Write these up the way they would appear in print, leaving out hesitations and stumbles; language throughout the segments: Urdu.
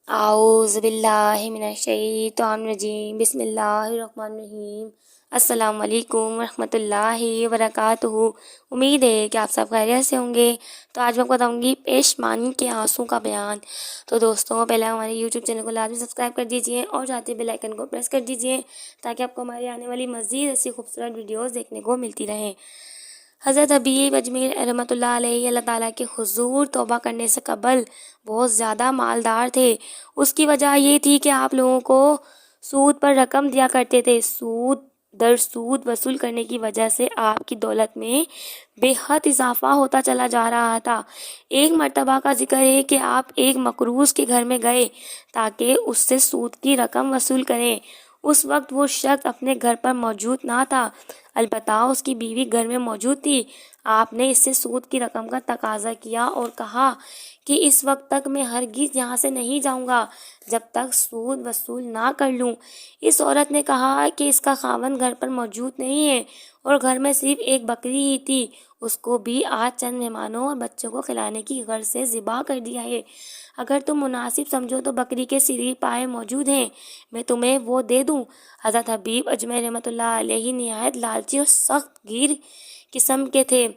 اعوذ باللہ من الشیطان الرجیم، بسم اللہ الرحمن الرحیم۔ السلام علیکم ورحمۃ اللہ وبرکاتہ۔ امید ہے کہ آپ سب خیریت سے ہوں گے۔ تو آج میں آپ کو بتاؤں گی پیشمانی کے آنسوں کا بیان۔ تو دوستوں، پہلے ہمارے یوٹیوب چینل کو لازمی سبسکرائب کر دیجیے اور ساتھ ہی بیل آئیکن کو پریس کر دیجیے تاکہ آپ کو ہماری آنے والی مزید ایسی خوبصورت ویڈیوز دیکھنے کو ملتی رہیں۔ حضرت حبیب اجمیر رحمۃ اللہ علیہ اللہ تعالیٰ کے حضور توبہ کرنے سے قبل بہت زیادہ مالدار تھے۔ اس کی وجہ یہ تھی کہ آپ لوگوں کو سود پر رقم دیا کرتے تھے۔ سود در سود وصول کرنے کی وجہ سے آپ کی دولت میں بے حد اضافہ ہوتا چلا جا رہا تھا۔ ایک مرتبہ کا ذکر ہے کہ آپ ایک مقروض کے گھر میں گئے تاکہ اس سے سود کی رقم وصول کریں۔ اس وقت وہ شخص اپنے گھر پر موجود نہ تھا، البتہ اس کی بیوی گھر میں موجود تھی۔ آپ نے اس سے سود کی رقم کا تقاضا کیا اور کہا کہ اس وقت تک میں ہرگز یہاں سے نہیں جاؤں گا جب تک سود وصول نہ کر لوں۔ اس عورت نے کہا کہ اس کا خاوند گھر پر موجود نہیں ہے اور گھر میں صرف ایک بکری ہی تھی، اس کو بھی آج چند مہمانوں اور بچوں کو کھلانے کی غرض سے ذبح کر دیا ہے۔ اگر تم مناسب سمجھو تو بکری کے سری پائے موجود ہیں، میں تمہیں وہ دے دوں۔ حضرت حبیب اجمیر رحمۃ اللہ علیہ نہایت لالچی اور سخت گیر قسم کے تھے،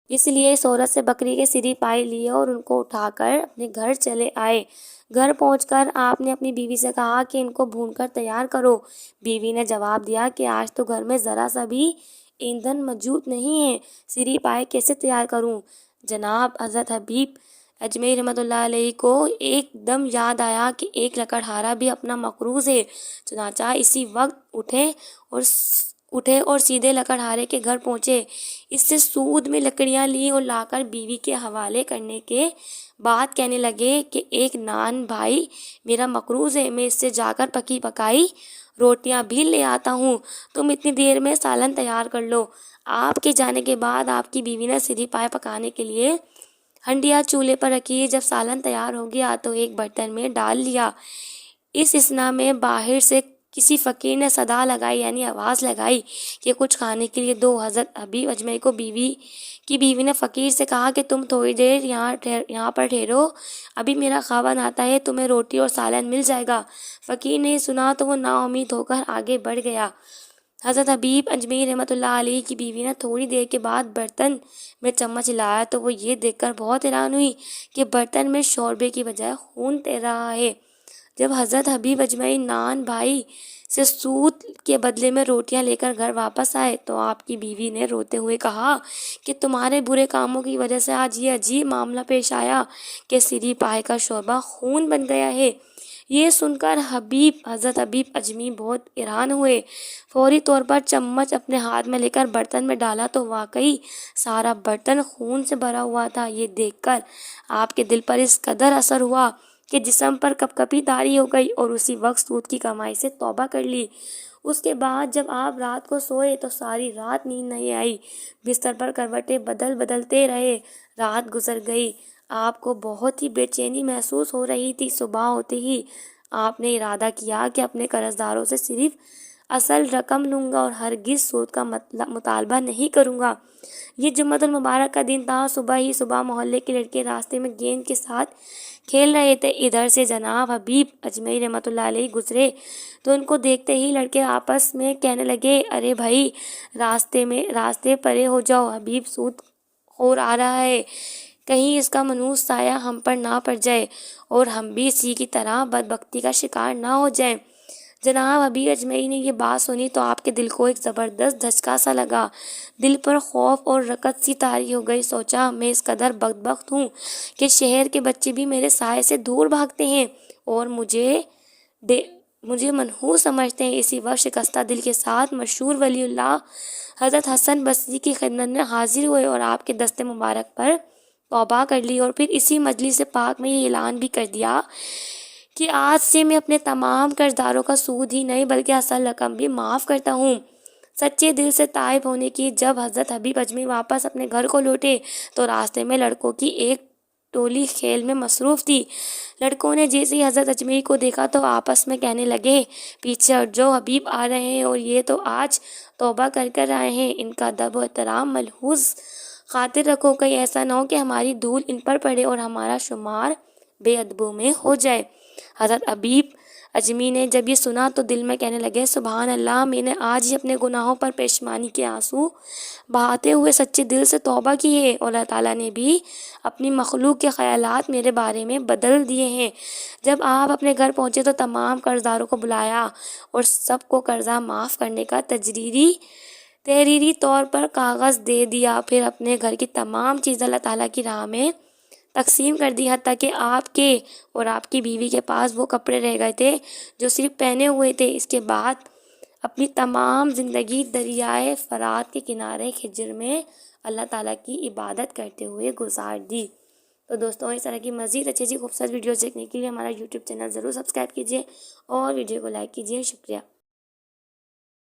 اس لیے اس عورت سے بکری کے سری پائے لیے اور ان کو اٹھا کر اپنے گھر چلے آئے۔ گھر پہنچ کر آپ نے اپنی بیوی سے کہا کہ ان کو بھون کر تیار کرو۔ بیوی نے جواب دیا کہ آج تو گھر میں ذرا سا بھی ایندھن موجود نہیں ہے، سری پائے کیسے تیار کروں؟ جناب حضرت حبیب اجمیر رحمۃ اللہ علیہ کو ایک دم یاد آیا کہ ایک لکڑہارا بھی اپنا مقروض ہے۔ چنانچہ اسی وقت اٹھے اور سیدھے لکڑہارے کے گھر پہنچے۔ اس سے سود میں لکڑیاں لی اور لا کر بیوی کے حوالے کرنے کے بعد کہنے لگے کہ ایک نان بھائی میرا مقروض ہے، میں اس سے جا کر پکی پکائی روٹیاں بھی لے آتا ہوں، تم اتنی دیر میں سالن تیار کر لو۔ آپ کے جانے کے بعد آپ کی بیوی نے سری پائے پکانے کے لیے ہنڈیا چولہے پر رکھی۔ جب سالن تیار ہو گیا تو ایک برتن میں ڈال لیا۔ اس اثنا میں باہر سے کسی فقیر نے صدا لگائی، یعنی آواز لگائی کہ کچھ کھانے کے لیے دو۔ حضرت حبیب اجمیر کو بیوی نے فقیر سے کہا کہ تم تھوڑی دیر یہاں پر ٹھہرو، ابھی میرا خاوند آتا ہے، تمہیں روٹی اور سالن مل جائے گا۔ فقیر نے سنا تو وہ نا امید ہو کر آگے بڑھ گیا۔ حضرت حبیب اجمیر رحمۃ اللہ علیہ کی بیوی نے تھوڑی دیر کے بعد برتن میں چمچ ہلایا تو وہ یہ دیکھ کر بہت حیران ہوئی کہ برتن میں شوربے کی بجائے خون تیر رہا ہے۔ جب حضرت حبیب اجمیر نان بھائی سے سود کے بدلے میں روٹیاں لے کر گھر واپس آئے تو آپ کی بیوی نے روتے ہوئے کہا کہ تمہارے برے کاموں کی وجہ سے آج یہ عجیب معاملہ پیش آیا کہ سری پائے کا شوربہ خون بن گیا ہے۔ یہ سن کر حضرت حبیب اجمیر بہت حیران ہوئے۔ فوری طور پر چمچ اپنے ہاتھ میں لے کر برتن میں ڈالا تو واقعی سارا برتن خون سے بھرا ہوا تھا۔ یہ دیکھ کر آپ کے دل پر اس قدر اثر ہوا کہ جسم پر کپ کپی طاری ہو گئی اور اسی وقت سود کی کمائی سے توبہ کر لی۔ اس کے بعد جب آپ رات کو سوئے تو ساری رات نیند نہیں آئی، بستر پر کروٹیں بدلتے رہے۔ رات گزر گئی، آپ کو بہت ہی بے چینی محسوس ہو رہی تھی۔ صبح ہوتے ہی آپ نے ارادہ کیا کہ اپنے قرض داروں سے صرف اصل رقم لوں گا اور ہرگز سود کا مطالبہ نہیں کروں گا۔ یہ جمعۃ المبارک کا دن تھا۔ صبح محلے کے لڑکے راستے میں گیند کے ساتھ کھیل رہے تھے۔ ادھر سے جناب حبیب اجمیر رحمۃ اللہ علیہ گزرے تو ان کو دیکھتے ہی لڑکے آپس میں کہنے لگے، ارے بھائی راستے پرے ہو جاؤ، حبیب سود خور آ رہا ہے، کہیں اس کا منحوس سایہ ہم پر نہ پڑ جائے اور ہم بھی اسی کی طرح بدبختی کا شکار نہ ہو جائیں۔ جناب حبیب اجمیر نے یہ بات سنی تو آپ کے دل کو ایک زبردست دھچکا سا لگا، دل پر خوف اور رکت سی طاری ہو گئی۔ سوچا، میں اس قدر بدبخت ہوں کہ شہر کے بچے بھی میرے سائے سے دور بھاگتے ہیں اور مجھے منحوس سمجھتے ہیں۔ اسی وقت شکستہ دل کے ساتھ مشہور ولی اللہ حضرت حسن بصری کی خدمت میں حاضر ہوئے اور آپ کے دست مبارک پر توبہ کر لی اور پھر اسی مجلس پاک میں یہ اعلان بھی کر دیا کہ آج سے میں اپنے تمام قرض داروں کا سود ہی نہیں بلکہ اصل رقم بھی معاف کرتا ہوں۔ سچے دل سے تائب ہونے کی جب حضرت حبیب اجمیر واپس اپنے گھر کو لوٹے تو راستے میں لڑکوں کی ایک ٹولی کھیل میں مصروف تھی۔ لڑکوں نے جیسے ہی حضرت اجمیر کو دیکھا تو آپس میں کہنے لگے، پیچھے ہٹ جاؤ، حبیب آ رہے ہیں اور یہ تو آج توبہ کر آئے ہیں، ان کا ادب و احترام ملحوظ خاطر رکھو، کہیں ایسا نہ ہو کہ ہماری دھول ان پر پڑے اور ہمارا شمار بے ادبوں میں ہو جائے۔ حضرت ابیب اجمی نے جب یہ سنا تو دل میں کہنے لگے سبحان اللہ، میں نے آج ہی اپنے گناہوں پر پشیمانی کے آنسو بہاتے ہوئے سچے دل سے توبہ کی ہے، اور اللہ تعالیٰ نے بھی اپنی مخلوق کے خیالات میرے بارے میں بدل دیے ہیں۔ جب آپ اپنے گھر پہنچے تو تمام قرض داروں کو بلایا اور سب کو قرضہ معاف کرنے کا تحریری طور پر کاغذ دے دیا، پھر اپنے گھر کی تمام چیزیں اللہ تعالیٰ کی راہ میں تقسیم کر دی، حتیٰ کہ آپ کے اور آپ کی بیوی کے پاس وہ کپڑے رہ گئے تھے جو صرف پہنے ہوئے تھے۔ اس کے بعد اپنی تمام زندگی دریائے فرات کے کنارے خجر میں اللہ تعالیٰ کی عبادت کرتے ہوئے گزار دی۔ تو دوستوں، اس طرح کی مزید اچھی خوبصورت ویڈیوز دیکھنے کے لیے ہمارا یوٹیوب چینل ضرور سبسکرائب کیجیے اور ویڈیو کو لائک کیجیے۔ شکریہ۔